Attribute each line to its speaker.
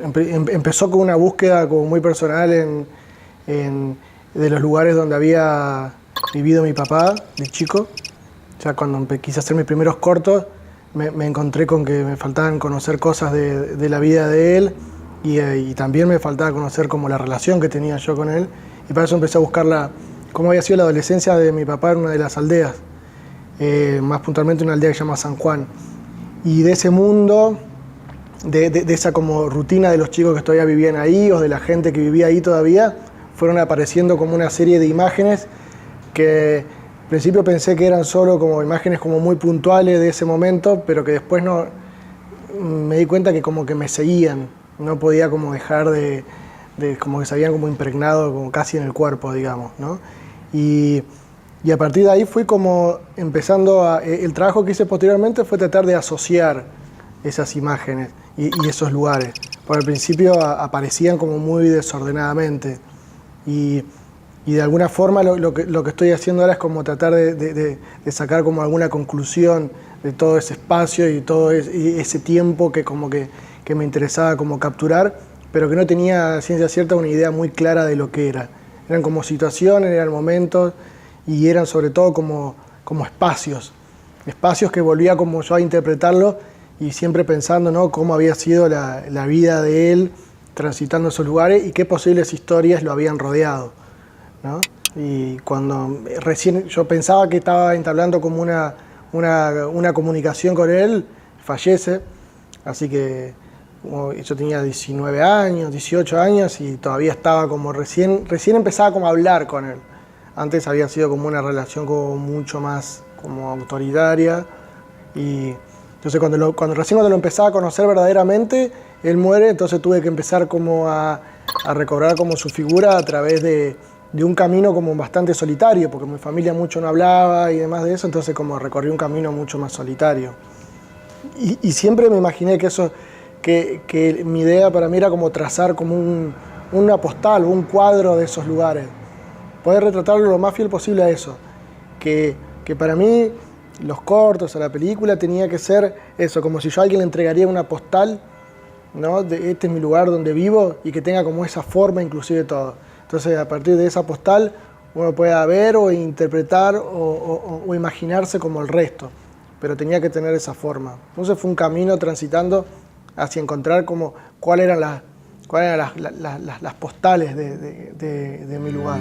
Speaker 1: Empezó con una búsqueda como muy personal de los lugares donde había vivido mi papá de chico. Ya cuando quise hacer mis primeros cortos, me encontré con que me faltaban conocer cosas de la vida de él y también me faltaba conocer como la relación que tenía yo con él. Y para eso empecé a buscar cómo había sido la adolescencia de mi papá en una de las aldeas, más puntualmente una aldea que se llama San Juan. Y de ese mundo, de esa como rutina de los chicos que todavía vivían ahí o de la gente que vivía ahí todavía, fueron apareciendo como una serie de imágenes que al principio pensé que eran solo como imágenes como muy puntuales de ese momento, pero que después no, me di cuenta que como que me seguían, no podía como dejar como que se habían como impregnado como casi en el cuerpo, digamos, ¿no? Y a partir de ahí fui como empezando el trabajo que hice posteriormente fue tratar de asociar esas imágenes y esos lugares. Por el principio aparecían como muy desordenadamente y de alguna forma lo que estoy haciendo ahora es como tratar de sacar como alguna conclusión de todo ese espacio y todo ese tiempo que como que me interesaba como capturar, pero que no tenía a ciencia cierta una idea muy clara de lo que era. Eran como situaciones, eran momentos y eran sobre todo como espacios que volvía como yo a interpretarlo y siempre pensando, ¿no?, cómo había sido la vida de él transitando esos lugares y qué posibles historias lo habían rodeado, ¿no? Y cuando recién yo pensaba que estaba entablando como una comunicación con él, fallece, así que yo tenía 19 años, 18 años y todavía estaba como recién empezaba como a hablar con él. Antes había sido como una relación como mucho más como autoritaria y entonces cuando lo empezaba a conocer verdaderamente, él muere, entonces tuve que empezar como a recobrar como su figura a través de un camino como bastante solitario, porque mi familia mucho no hablaba y demás de eso, entonces como recorrí un camino mucho más solitario. Y siempre me imaginé que mi idea para mí era como trazar como una postal o un cuadro de esos lugares. Poder retratarlo lo más fiel posible a eso. Que para mí los cortos o la película tenía que ser eso, como si yo a alguien le entregaría una postal, ¿no?, este es mi lugar donde vivo y que tenga como esa forma inclusive todo. Entonces a partir de esa postal uno puede ver o interpretar o imaginarse como el resto, pero tenía que tener esa forma. Entonces fue un camino transitando hacia encontrar como cuáles eran las postales de mi lugar.